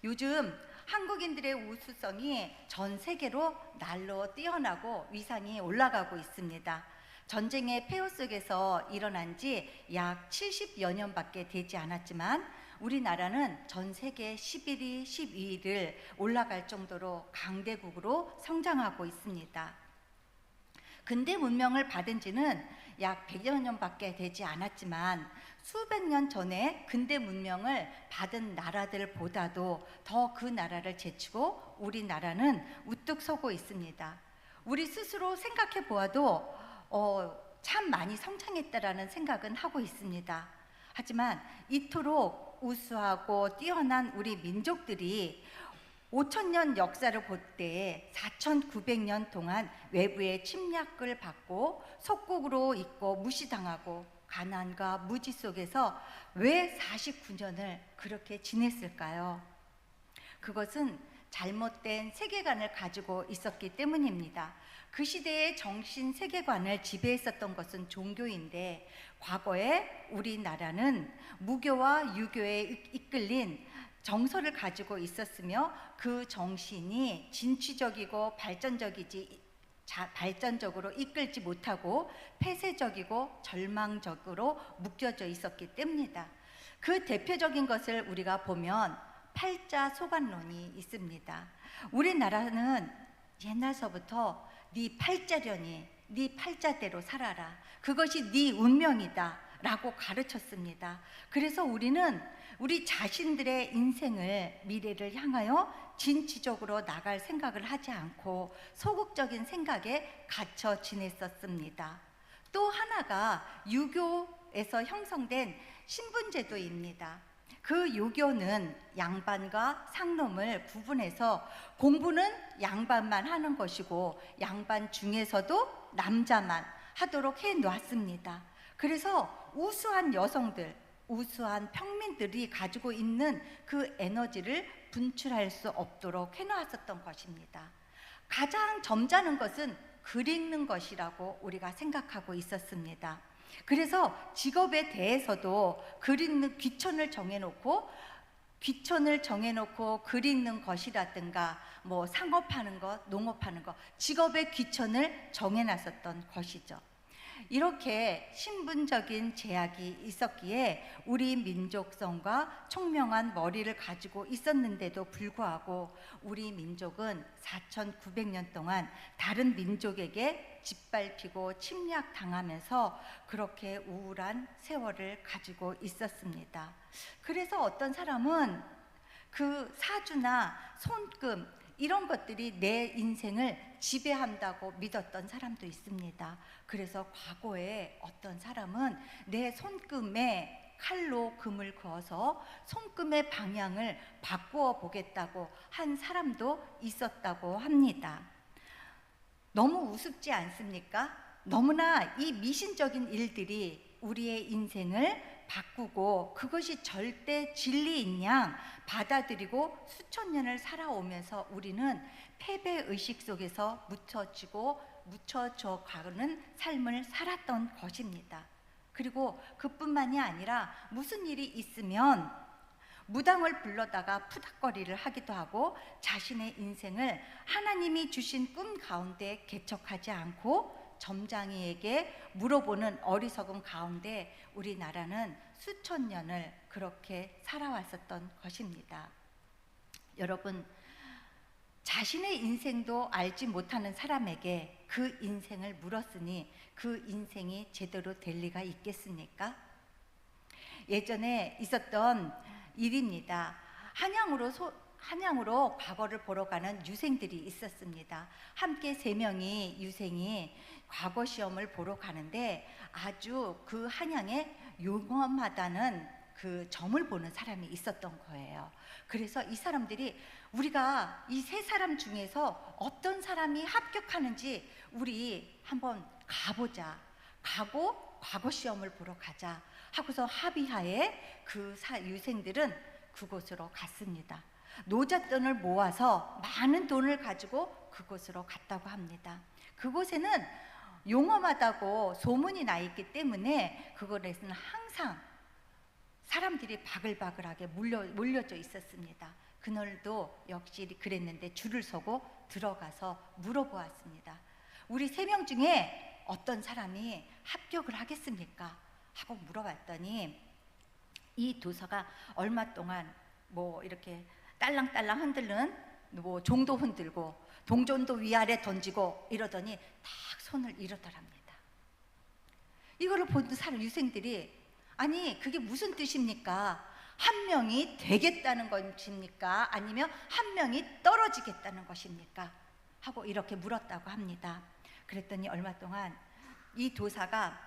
요즘 한국인들의 우수성이 전 세계로 날로 뛰어나고 위상이 올라가고 있습니다. 전쟁의 폐허 속에서 일어난 지 약 70여 년밖에 되지 않았지만 우리나라는 전 세계 11위, 12위를 올라갈 정도로 강대국으로 성장하고 있습니다. 근대 문명을 받은 지는 약 100여 년밖에 되지 않았지만 수백 년 전에 근대 문명을 받은 나라들보다도 더 그 나라를 제치고 우리나라는 우뚝 서고 있습니다. 우리 스스로 생각해 보아도 참 많이 성장했다라는 생각은 하고 있습니다. 하지만 이토록 우수하고 뛰어난 우리 민족들이 5,000년 역사를 볼 때 4,900년 동안 외부의 침략을 받고 속국으로 있고 무시당하고 가난과 무지 속에서 왜 49년을 그렇게 지냈을까요? 그것은 잘못된 세계관을 가지고 있었기 때문입니다. 그 시대의 정신 세계관을 지배했었던 것은 종교인데 과거에 우리나라는 무교와 유교에 이끌린 정서를 가지고 있었으며 그 정신이 진취적이고 발전적으로 이끌지 못하고 폐쇄적이고 절망적으로 묶여져 있었기 때문이다. 그 대표적인 것을 우리가 보면 팔자소관론이 있습니다. 우리나라는 옛날서부터 네 팔자려니 네 팔자대로 살아라, 그것이 네 운명이다 라고 가르쳤습니다. 그래서 우리는 우리 자신들의 인생을, 미래를 향하여 진취적으로 나갈 생각을 하지 않고 소극적인 생각에 갇혀 지냈었습니다. 또 하나가 유교에서 형성된 신분제도입니다. 그 유교는 양반과 상놈을 구분해서 공부는 양반만 하는 것이고 양반 중에서도 남자만 하도록 해놓았습니다. 그래서 우수한 여성들, 우수한 평민들이 가지고 있는 그 에너지를 분출할 수 없도록 해놓았었던 것입니다. 가장 점잖은 것은 글 읽는 것이라고 우리가 생각하고 있었습니다. 그래서 직업에 대해서도 글 읽는 귀천을 정해놓고 글 읽는 것이라든가 뭐 상업하는 것, 농업하는 것, 직업의 귀천을 정해놨었던 것이죠. 이렇게 신분적인 제약이 있었기에 우리 민족성과 총명한 머리를 가지고 있었는데도 불구하고 우리 민족은 4,900년 동안 다른 민족에게 짓밟히고 침략당하면서 그렇게 우울한 세월을 가지고 있었습니다. 그래서 어떤 사람은 그 사주나 손금 이런 것들이 내 인생을 지배한다고 믿었던 사람도 있습니다. 그래서 과거에 어떤 사람은 내 손금에 칼로 금을 그어서 손금의 방향을 바꾸어 보겠다고 한 사람도 있었다고 합니다. 너무 우습지 않습니까? 너무나 이 미신적인 일들이 우리의 인생을 바꾸고 그것이 절대 진리인 양 받아들이고 수천 년을 살아오면서 우리는 패배의식 속에서 묻혀져 가는 삶을 살았던 것입니다. 그리고 그뿐만이 아니라 무슨 일이 있으면 무당을 불러다가 푸닥거리를 하기도 하고 자신의 인생을 하나님이 주신 꿈 가운데 개척하지 않고 점장이에게 물어보는 어리석음 가운데 우리나라는 수천 년을 그렇게 살아왔었던 것입니다. 여러분, 자신의 인생도 알지 못하는 사람에게 그 인생을 물었으니 그 인생이 제대로 될 리가 있겠습니까? 예전에 있었던 일입니다. 한양으로 과거를 보러 가는 유생들이 있었습니다. 함께 3명이 유생이 과거 시험을 보러 가는데 아주 그 한양에 용험하다는 그 점을 보는 사람이 있었던 거예요. 그래서 이 사람들이 우리가 이 3사람 중에서 어떤 사람이 합격하는지 우리 한번 가보자. 가고 과거 시험을 보러 가자 하고서 합의하에 그 유생들은 그곳으로 갔습니다. 노잣돈을 모아서 많은 돈을 가지고 그곳으로 갔다고 합니다. 그곳에는 용험하다고 소문이 나 있기 때문에 그곳에서는 항상 사람들이 바글바글하게 몰려져 있었습니다. 그날도 역시 그랬는데 줄을 서고 들어가서 물어보았습니다. 우리 3명 중에 어떤 사람이 합격을 하겠습니까? 하고 물어봤더니 이 도사가 얼마 동안 뭐 이렇게 딸랑딸랑 흔들는 뭐 종도 흔들고 동전도 위아래 던지고 이러더니 딱 손을 이러더랍니다. 이거를 본 사람 유생들이 아니 그게 무슨 뜻입니까? 한 명이 되겠다는 것입니까? 아니면 한 명이 떨어지겠다는 것입니까? 하고 이렇게 물었다고 합니다. 그랬더니 얼마 동안 이 도사가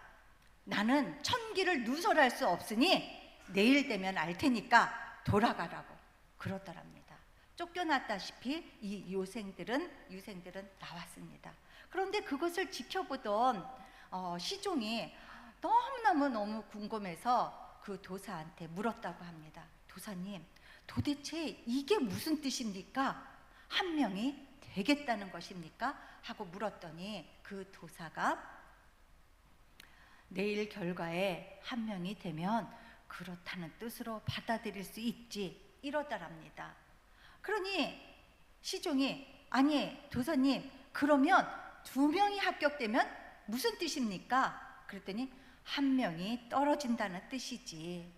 나는 천기를 누설할 수 없으니 내일 되면 알 테니까 돌아가라고 그러더랍니다. 쫓겨났다시피 이 유생들은 나왔습니다. 그런데 그것을 지켜보던 시종이 너무 궁금해서 그 도사한테 물었다고 합니다. 도사님, 도대체 이게 무슨 뜻입니까? 한 명이 되겠다는 것입니까? 하고 물었더니 그 도사가 내일 결과에 한 명이 되면 그렇다는 뜻으로 받아들일 수 있지 이러더랍니다. 그러니 시종이 아니 도사님 그러면 2명이 합격되면 무슨 뜻입니까? 그랬더니 한 명이 떨어진다는 뜻이지.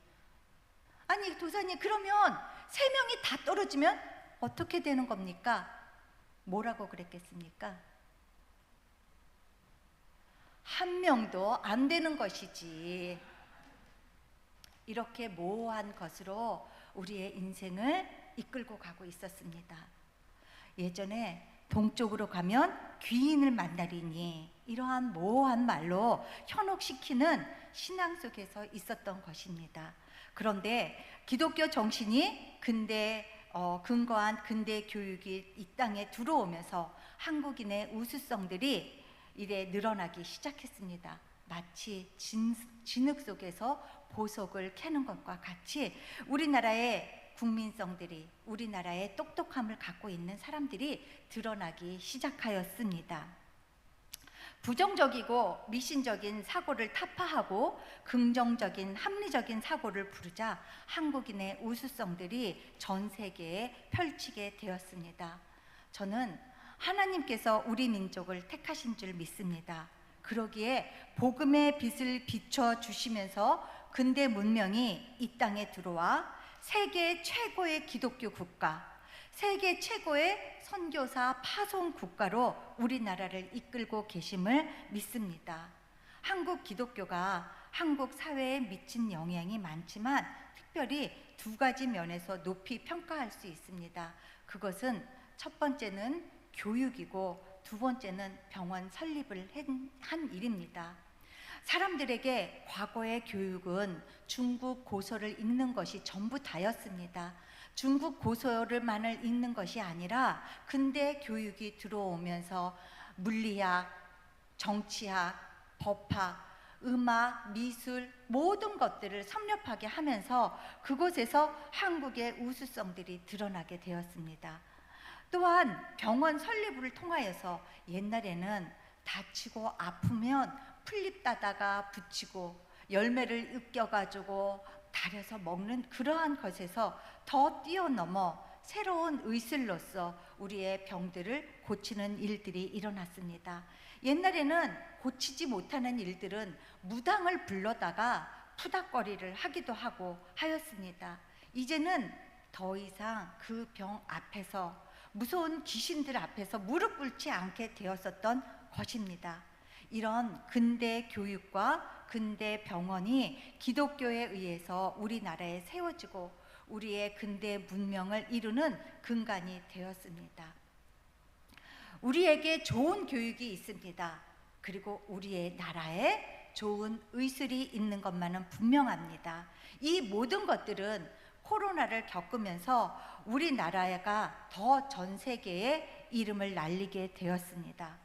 아니 도사님 그러면 3명이 다 떨어지면 어떻게 되는 겁니까? 뭐라고 그랬겠습니까? 한 명도 안 되는 것이지. 이렇게 모호한 것으로 우리의 인생을 이끌고 가고 있었습니다. 예전에 동쪽으로 가면 귀인을 만나리니 이러한 모호한 말로 현혹시키는 신앙 속에서 있었던 것입니다. 그런데 기독교 정신이 근거한 근대 교육이 이 땅에 들어오면서 한국인의 우수성들이 이래 늘어나기 시작했습니다. 마치 진흙 속에서 보석을 캐는 것과 같이 우리나라의 국민성들이 우리나라의 똑똑함을 갖고 있는 사람들이 드러나기 시작하였습니다. 부정적이고 미신적인 사고를 타파하고 긍정적인 합리적인 사고를 부르자 한국인의 우수성들이 전 세계에 펼치게 되었습니다. 저는 하나님께서 우리 민족을 택하신 줄 믿습니다. 그러기에 복음의 빛을 비춰 주시면서 근대 문명이 이 땅에 들어와 세계 최고의 기독교 국가, 세계 최고의 선교사 파송 국가로 우리나라를 이끌고 계심을 믿습니다. 한국 기독교가 한국 사회에 미친 영향이 많지만 특별히 2가지 면에서 높이 평가할 수 있습니다. 그것은 첫 번째는 교육이고 2번째는 병원 설립을 한 일입니다. 사람들에게 과거의 교육은 중국 고서를 읽는 것이 전부 다였습니다. 중국 고서를만을 읽는 것이 아니라 근대 교육이 들어오면서 물리학, 정치학, 법학, 음악, 미술 모든 것들을 섭렵하게 하면서 그곳에서 한국의 우수성들이 드러나게 되었습니다. 또한 병원 설립을 통하여서 옛날에는 다치고 아프면 풀잎 따다가 붙이고 열매를 으깨가지고 달여서 먹는 그러한 것에서 더 뛰어넘어 새로운 의술로서 우리의 병들을 고치는 일들이 일어났습니다. 옛날에는 고치지 못하는 일들은 무당을 불러다가 푸닥거리를 하기도 하고 하였습니다. 이제는 더 이상 그 병 앞에서 무서운 귀신들 앞에서 무릎 꿇지 않게 되었었던 것입니다. 이런 근대 교육과 근대 병원이 기독교에 의해서 우리나라에 세워지고 우리의 근대 문명을 이루는 근간이 되었습니다. 우리에게 좋은 교육이 있습니다. 그리고 우리의 나라에 좋은 의술이 있는 것만은 분명합니다. 이 모든 것들은 코로나를 겪으면서 우리나라가 더 전 세계에 이름을 날리게 되었습니다.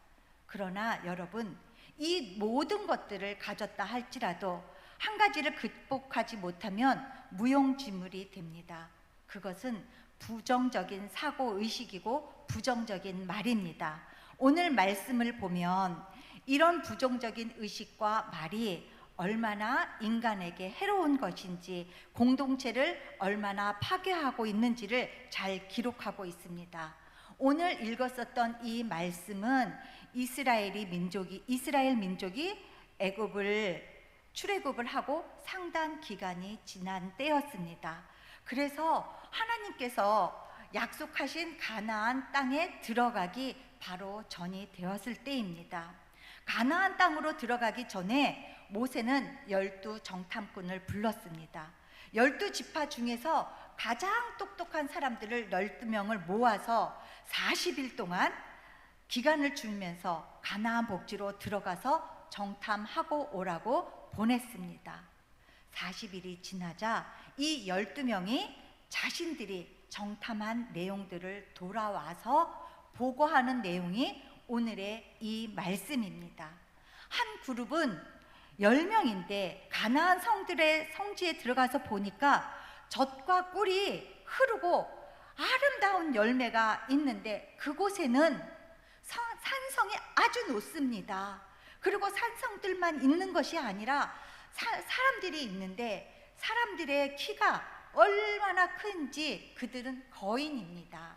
그러나 여러분, 이 모든 것들을 가졌다 할지라도 한 가지를 극복하지 못하면 무용지물이 됩니다. 그것은 부정적인 사고의식이고 부정적인 말입니다. 오늘 말씀을 보면 이런 부정적인 의식과 말이 얼마나 인간에게 해로운 것인지, 공동체를 얼마나 파괴하고 있는지를 잘 기록하고 있습니다. 오늘 읽었었던 이 말씀은 이스라엘 민족이 애굽을 출애굽을 하고 상당 기간이 지난 때였습니다. 그래서 하나님께서 약속하신 가나안 땅에 들어가기 바로 전이 되었을 때입니다. 가나안 땅으로 들어가기 전에 모세는 12 정탐꾼을 불렀습니다. 12지파 중에서 가장 똑똑한 사람들을 12명을 모아서 40일 동안 기간을 주면서 가나안 복지로 들어가서 정탐하고 오라고 보냈습니다. 40일이 지나자 이 12명이 자신들이 정탐한 내용들을 돌아와서 보고하는 내용이 오늘의 이 말씀입니다. 한 그룹은 10명인데 가나안 성지에 들어가서 보니까 젖과 꿀이 흐르고 아름다운 열매가 있는데 그곳에는 산성이 아주 높습니다. 그리고 산성들만 있는 것이 아니라 사람들이 있는데 사람들의 키가 얼마나 큰지 그들은 거인입니다.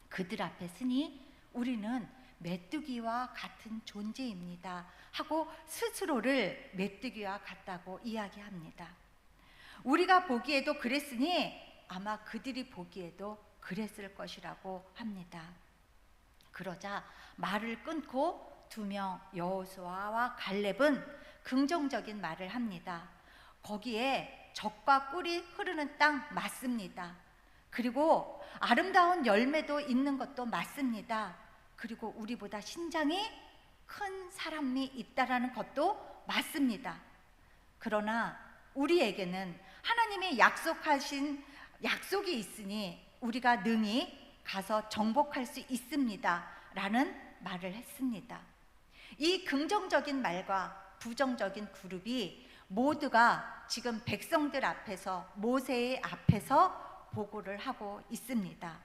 그들 앞에 서니 우리는 메뚜기와 같은 존재입니다 하고 스스로를 메뚜기와 같다고 이야기합니다. 우리가 보기에도 그랬으니 아마 그들이 보기에도 그랬을 것이라고 합니다. 그러자 말을 끊고 2명 여호수아와 갈렙은 긍정적인 말을 합니다. 거기에 젖과 꿀이 흐르는 땅 맞습니다. 그리고 아름다운 열매도 있는 것도 맞습니다. 그리고 우리보다 신장이 큰 사람이 있다라는 것도 맞습니다. 그러나 우리에게는 하나님이 약속하신 약속이 있으니 우리가 능히 가서 정복할 수 있습니다 라는 말을 했습니다. 이 긍정적인 말과 부정적인 그룹이 모두가 지금 백성들 앞에서 모세의 앞에서 보고를 하고 있습니다.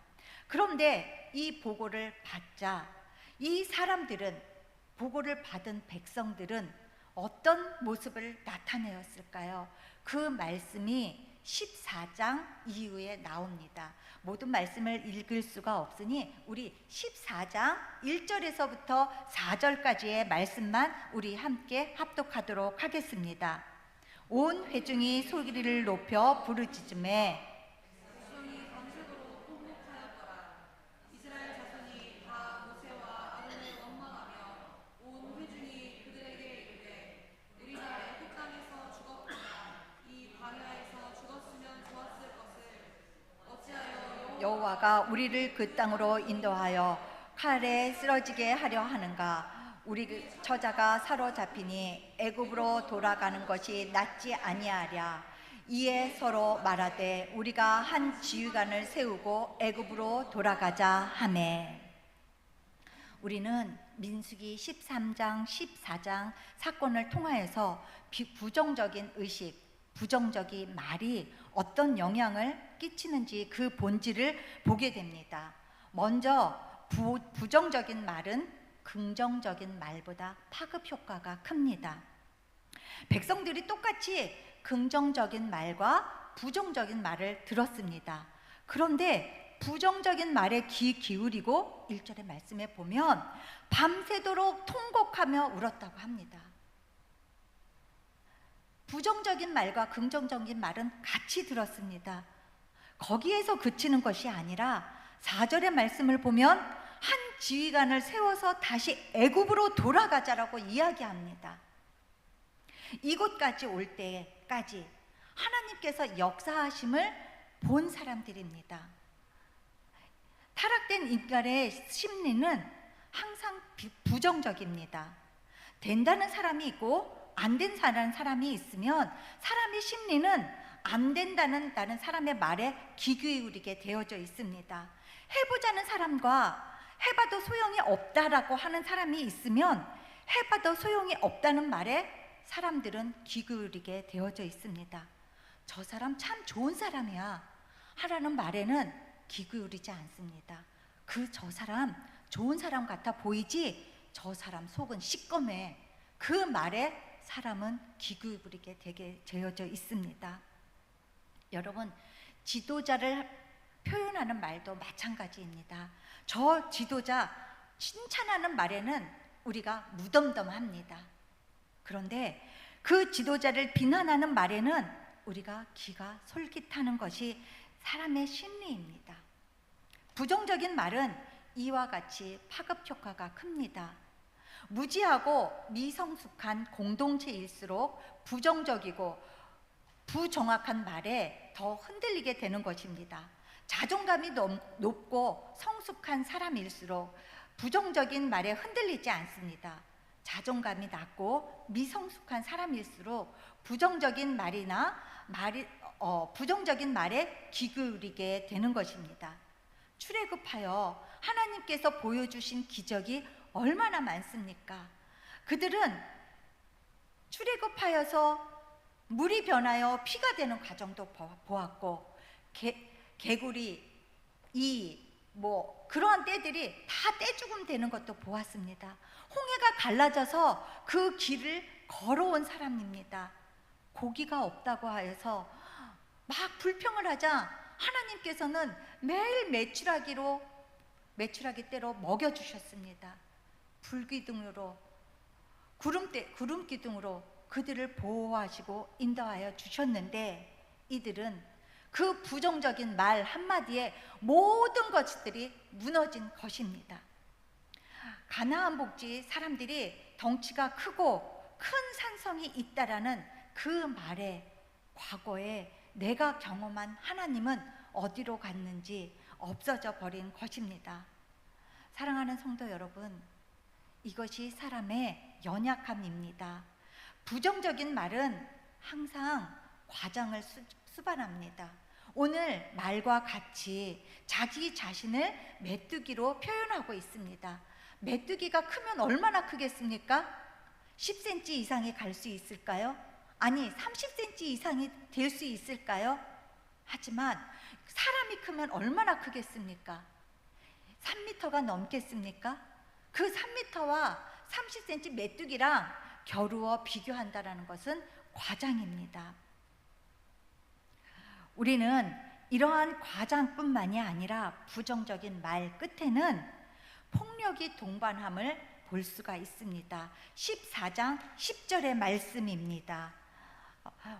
그런데 이 보고를 받자 이 사람들은, 보고를 받은 백성들은 어떤 모습을 나타내었을까요? 그 말씀이 14장 이후에 나옵니다. 모든 말씀을 읽을 수가 없으니 우리 14장 1절에서부터 4절까지의 말씀만 우리 함께 합독하도록 하겠습니다. 온 회중이 소리를 높여 부르짖음에 여호와가 우리를 그 땅으로 인도하여 칼에 쓰러지게 하려 하는가? 우리 처자가 사로잡히니 애굽으로 돌아가는 것이 낫지 아니하랴. 이에 서로 말하되 우리가 한 지휘관을 세우고 애굽으로 돌아가자 하매. 우리는 민수기 13장, 14장 사건을 통하여서 부정적인 의식, 부정적인 말이 어떤 영향을 끼치는지 그 본질을 보게 됩니다. 먼저 부정적인 말은 긍정적인 말보다 파급 효과가 큽니다. 백성들이 똑같이 긍정적인 말과 부정적인 말을 들었습니다. 그런데 부정적인 말에 귀 기울이고 1절의 말씀에 보면 밤새도록 통곡하며 울었다고 합니다. 부정적인 말과 긍정적인 말은 같이 들었습니다. 거기에서 그치는 것이 아니라 4절의 말씀을 보면 한 지휘관을 세워서 다시 애굽으로 돌아가자라고 이야기합니다. 이곳까지 올 때까지 하나님께서 역사하심을 본 사람들입니다. 타락된 인간의 심리는 항상 부정적입니다. 된다는 사람이 있고 안 된다는 사람이 있으면 사람의 심리는 안 된다는 사람의 말에 귀 기울이게 되어져 있습니다. 해보자는 사람과 해봐도 소용이 없다라고 하는 사람이 있으면 해봐도 소용이 없다는 말에 사람들은 귀 기울이게 되어져 있습니다. 저 사람 참 좋은 사람이야 하라는 말에는 귀 기울이지 않습니다. 저 사람 좋은 사람 같아 보이지 저 사람 속은 시꺼매, 그 말에 사람은 기구부리게 되게 되어져 있습니다. 여러분, 지도자를 표현하는 말도 마찬가지입니다. 저 지도자 칭찬하는 말에는 우리가 무덤덤합니다. 그런데 그 지도자를 비난하는 말에는 우리가 귀가 솔깃하는 것이 사람의 심리입니다. 부정적인 말은 이와 같이 파급 효과가 큽니다. 무지하고 미성숙한 공동체일수록 부정적이고 부정확한 말에 더 흔들리게 되는 것입니다. 자존감이 높고 성숙한 사람일수록 부정적인 말에 흔들리지 않습니다. 자존감이 낮고 미성숙한 사람일수록 부정적인 말에 기울이게 되는 것입니다. 출애굽하여 하나님께서 보여주신 기적이 얼마나 많습니까? 그들은 출애굽하여서 물이 변하여 피가 되는 과정도 보았고, 개구리, 그러한 때들이 다 떼죽음 되는 것도 보았습니다. 홍해가 갈라져서 그 길을 걸어온 사람입니다. 고기가 없다고 하여서 막 불평을 하자 하나님께서는 매일 메추라기 떼로 먹여주셨습니다. 불기둥으로, 구름기둥으로 그들을 보호하시고 인도하여 주셨는데, 이들은 그 부정적인 말 한마디에 모든 것들이 무너진 것입니다. 가나안 복지 사람들이 덩치가 크고 큰 산성이 있다라는 그 말에 과거에 내가 경험한 하나님은 어디로 갔는지 없어져 버린 것입니다. 사랑하는 성도 여러분, 이것이 사람의 연약함입니다. 부정적인 말은 항상 과장을 수반합니다. 오늘 말과 같이 자기 자신을 메뚜기로 표현하고 있습니다. 메뚜기가 크면 얼마나 크겠습니까? 10cm 이상이 갈 수 있을까요? 아니, 30cm 이상이 될 수 있을까요? 하지만 사람이 크면 얼마나 크겠습니까? 3m가 넘겠습니까? 그 3m와 30cm 메뚜기랑 겨루어 비교한다는 것은 과장입니다. 우리는 이러한 과장뿐만이 아니라 부정적인 말 끝에는 폭력이 동반함을 볼 수가 있습니다. 14장 10절의 말씀입니다.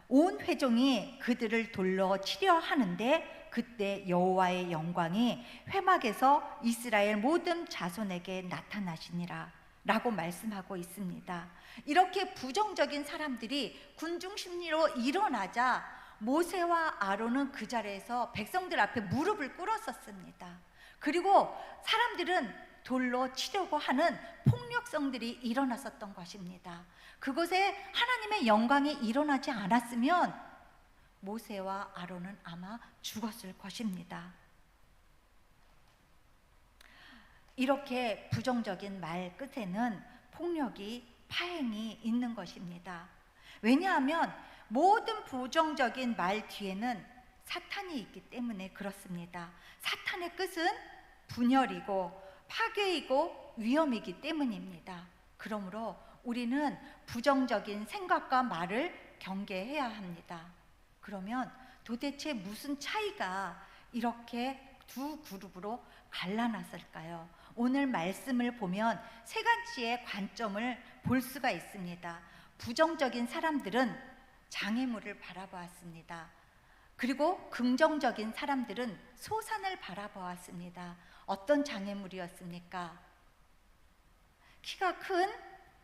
온 회종이 그들을 돌로 치려 하는데 그때 여호와의 영광이 회막에서 이스라엘 모든 자손에게 나타나시니라 라고 말씀하고 있습니다. 이렇게 부정적인 사람들이 군중 심리로 일어나자 모세와 아론은 그 자리에서 백성들 앞에 무릎을 꿇었었습니다. 그리고 사람들은 돌로 치려고 하는 폭력성들이 일어났었던 것입니다. 그곳에 하나님의 영광이 일어나지 않았으면 모세와 아론은 아마 죽었을 것입니다. 이렇게 부정적인 말 끝에는 폭력이, 파행이 있는 것입니다. 왜냐하면 모든 부정적인 말 뒤에는 사탄이 있기 때문에 그렇습니다. 사탄의 끝은 분열이고 파괴이고 위험이기 때문입니다. 그러므로 우리는 부정적인 생각과 말을 경계해야 합니다. 그러면 도대체 무슨 차이가 이렇게 두 그룹으로 갈라놨을까요? 오늘 말씀을 보면 세 가지의 관점을 볼 수가 있습니다. 부정적인 사람들은 장애물을 바라보았습니다. 그리고 긍정적인 사람들은 소산을 바라보았습니다. 어떤 장애물이었습니까? 키가 큰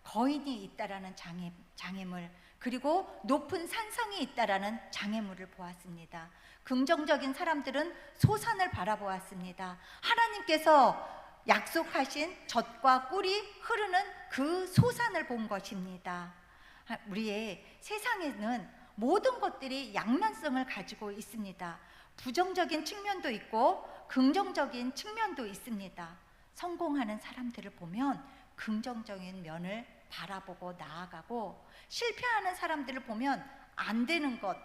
거인이 있다라는 장애물, 그리고 높은 산성이 있다라는 장애물을 보았습니다. 긍정적인 사람들은 소산을 바라보았습니다. 하나님께서 약속하신 젖과 꿀이 흐르는 그 소산을 본 것입니다. 우리의 세상에는 모든 것들이 양면성을 가지고 있습니다. 부정적인 측면도 있고 긍정적인 측면도 있습니다. 성공하는 사람들을 보면 긍정적인 면을 바라보고 나아가고, 실패하는 사람들을 보면 안 되는 것,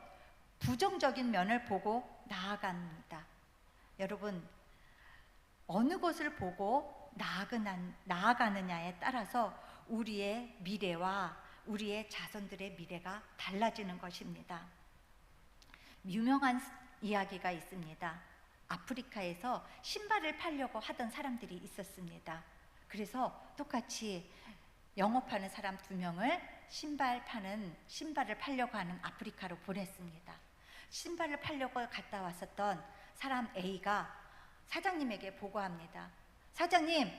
부정적인 면을 보고 나아갑니다. 여러분, 어느 것을 보고 나아가느냐에 따라서 우리의 미래와 우리의 자손들의 미래가 달라지는 것입니다. 유명한 이야기가 있습니다. 아프리카에서 신발을 팔려고 하던 사람들이 있었습니다. 그래서 똑같이 영업하는 사람 2명을 신발을 팔려고 하는 아프리카로 보냈습니다. 신발을 팔려고 갔다 왔었던 사람 A가 사장님에게 보고합니다. 사장님,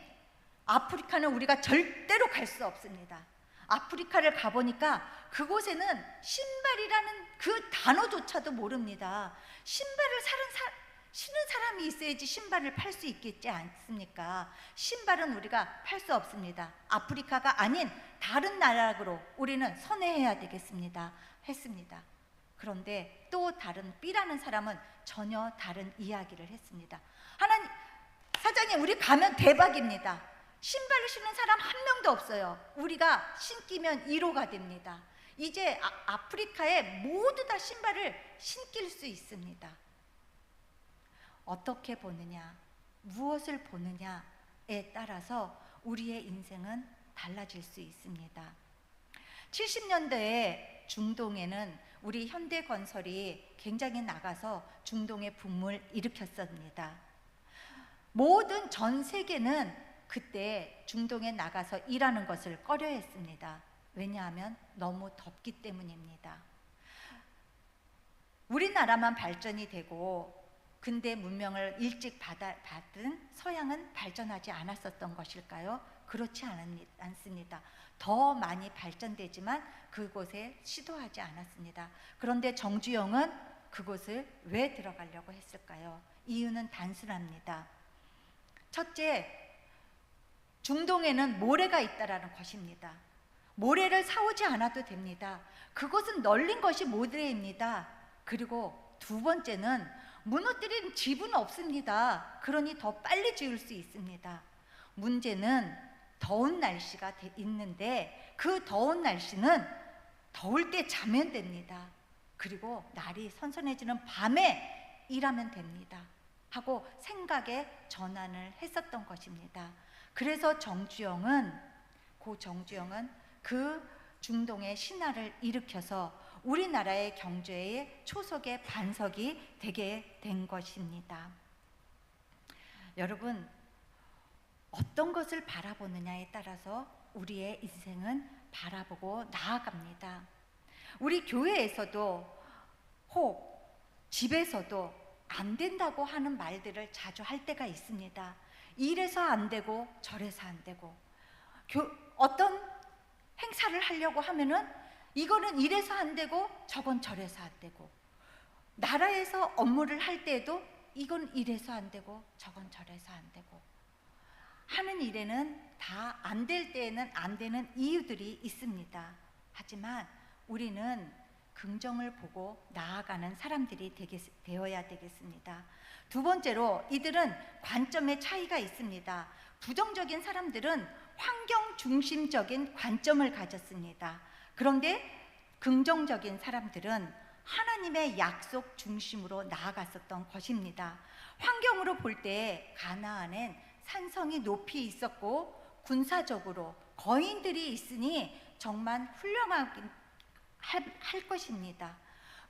아프리카는 우리가 절대로 갈 수 없습니다. 아프리카를 가보니까 그곳에는 신발이라는 그 단어조차도 모릅니다. 신발을 신은 사람이 있어야지 신발을 팔 수 있겠지 않습니까? 신발은 우리가 팔 수 없습니다. 아프리카가 아닌 다른 나라로 우리는 선회해야 되겠습니다. 했습니다. 그런데 또 다른 B라는 사람은 전혀 다른 이야기를 했습니다. 사장님, 우리 가면 대박입니다. 신발을 신는 사람 한 명도 없어요. 우리가 신기면 1호가 됩니다. 이제 아프리카에 모두 다 신발을 신길 수 있습니다. 어떻게 보느냐, 무엇을 보느냐에 따라서 우리의 인생은 달라질 수 있습니다. 70년대에 중동에는 우리 현대건설이 굉장히 나가서 중동의 붐을 일으켰습니다. 모든 전 세계는 그때 중동에 나가서 일하는 것을 꺼려했습니다. 왜냐하면 너무 덥기 때문입니다. 우리나라만 발전이 되고 근대 문명을 일찍 받은 서양은 발전하지 않았었던 것일까요? 그렇지 않습니다. 더 많이 발전되지만 그곳에 시도하지 않았습니다. 그런데 정주영은 그곳을 왜 들어가려고 했을까요? 이유는 단순합니다. 첫째, 중동에는 모래가 있다라는 것입니다. 모래를 사오지 않아도 됩니다. 그것은 널린 것이 모래입니다. 그리고 2번째는 무너뜨린 집은 없습니다. 그러니 더 빨리 지을 수 있습니다. 문제는 더운 날씨가 있는데 그 더운 날씨는 더울 때 자면 됩니다. 그리고 날이 선선해지는 밤에 일하면 됩니다. 하고 생각의 전환을 했었던 것입니다. 그래서 정주영은 그 중동의 신화를 일으켜서 우리나라의 경제의 초석의 반석이 되게 된 것입니다. 여러분, 어떤 것을 바라보느냐에 따라서 우리의 인생은 바라보고 나아갑니다. 우리 교회에서도 혹 집에서도 안 된다고 하는 말들을 자주 할 때가 있습니다. 이래서 안 되고 저래서 안 되고, 어떤 행사를 하려고 하면은 이거는 이래서 안 되고 저건 저래서 안 되고, 나라에서 업무를 할 때에도 이건 이래서 안 되고 저건 저래서 안 되고, 하는 일에는 다 안 될 때에는 안 되는 이유들이 있습니다. 하지만 우리는 긍정을 보고 나아가는 사람들이 되어야 되겠습니다. 2번째로, 이들은 관점의 차이가 있습니다. 부정적인 사람들은 환경 중심적인 관점을 가졌습니다. 그런데 긍정적인 사람들은 하나님의 약속 중심으로 나아갔었던 것입니다. 환경으로 볼 때 가나안엔 산성이 높이 있었고 군사적으로 거인들이 있으니 정말 훌륭하게 할 것입니다.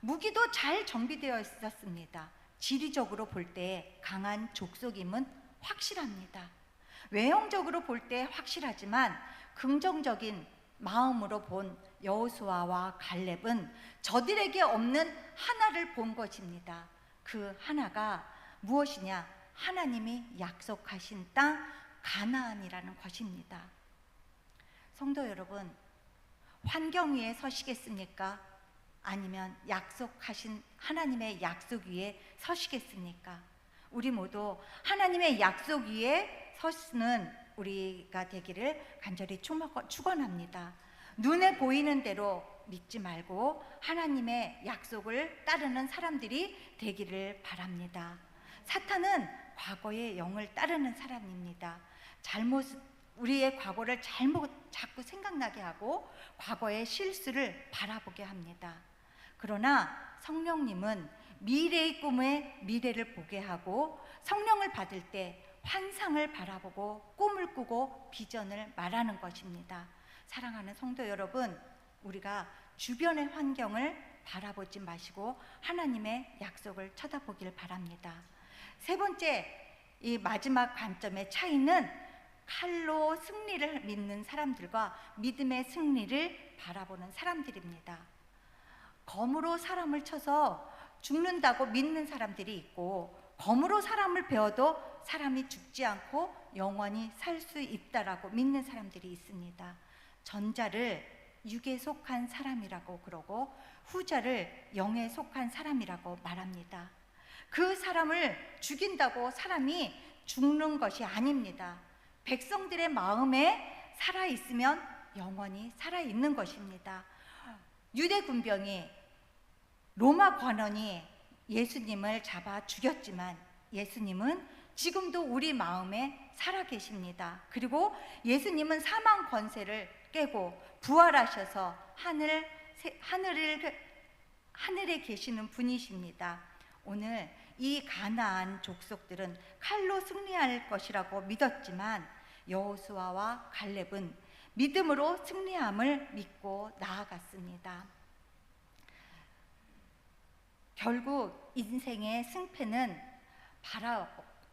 무기도 잘 정비되어 있었습니다. 지리적으로 볼 때 강한 족속임은 확실합니다. 외형적으로 볼 때 확실하지만 긍정적인 마음으로 본 여호수아와 갈렙은 저들에게 없는 하나를 본 것입니다. 그 하나가 무엇이냐? 하나님이 약속하신 땅 가나안이라는 것입니다. 성도 여러분, 환경 위에 서시겠습니까? 아니면 약속하신 하나님의 약속 위에 서시겠습니까? 우리 모두 하나님의 약속 위에 서시는 우리가 되기를 간절히 축원합니다. 눈에 보이는 대로 믿지 말고 하나님의 약속을 따르는 사람들이 되기를 바랍니다. 사탄은 과거의 영을 따르는 사람입니다. 우리의 과거를 자꾸 생각나게 하고 과거의 실수를 바라보게 합니다. 그러나 성령님은 미래의 꿈에 미래를 보게 하고, 성령을 받을 때 환상을 바라보고 꿈을 꾸고 비전을 말하는 것입니다. 사랑하는 성도 여러분, 우리가 주변의 환경을 바라보지 마시고 하나님의 약속을 쳐다보길 바랍니다. 세 번째, 이 마지막 관점의 차이는 칼로 승리를 믿는 사람들과 믿음의 승리를 바라보는 사람들입니다. 검으로 사람을 쳐서 죽는다고 믿는 사람들이 있고, 검으로 사람을 베어도 사람이 죽지 않고 영원히 살 수 있다라고 믿는 사람들이 있습니다. 전자를 육에 속한 사람이라고 그러고 후자를 영에 속한 사람이라고 말합니다. 그 사람을 죽인다고 사람이 죽는 것이 아닙니다. 백성들의 마음에 살아있으면 영원히 살아있는 것입니다. 유대 군병이, 로마 관원이 예수님을 잡아 죽였지만 예수님은 지금도 우리 마음에 살아계십니다. 그리고 예수님은 사망 권세를 깨고 부활하셔서 하늘에 계시는 분이십니다. 오늘 이 가나안 족속들은 칼로 승리할 것이라고 믿었지만 여호수아와 갈렙은 믿음으로 승리함을 믿고 나아갔습니다. 결국 인생의 승패는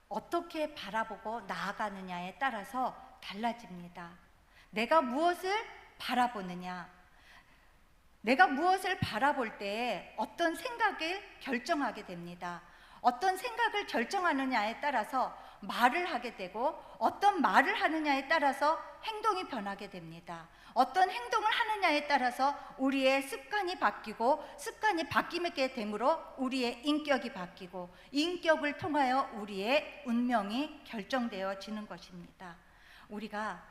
어떻게 바라보고 나아가느냐에 따라서 달라집니다. 내가 무엇을 바라보느냐, 내가 무엇을 바라볼 때 어떤 생각을 결정하게 됩니다. 어떤 생각을 결정하느냐에 따라서 말을 하게 되고, 어떤 말을 하느냐에 따라서 행동이 변하게 됩니다. 어떤 행동을 하느냐에 따라서 우리의 습관이 바뀌고, 습관이 바뀌게 되므로 우리의 인격이 바뀌고, 인격을 통하여 우리의 운명이 결정되어지는 것입니다. 우리가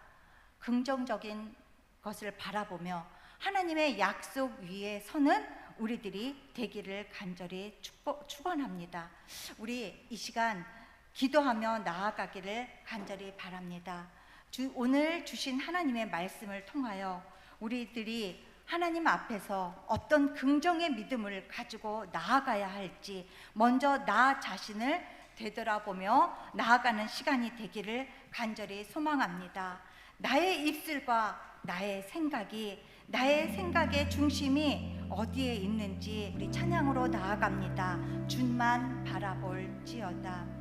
긍정적인 것을 바라보며 하나님의 약속 위에 서는 우리들이 되기를 간절히 축원합니다. 우리 이 시간 기도하며 나아가기를 간절히 바랍니다. 오늘 주신 하나님의 말씀을 통하여 우리들이 하나님 앞에서 어떤 긍정의 믿음을 가지고 나아가야 할지 먼저 나 자신을 되돌아보며 나아가는 시간이 되기를 간절히 소망합니다. 나의 입술과 나의 생각의 중심이 어디에 있는지 우리 찬양으로 나아갑니다. 주만 바라볼지어다.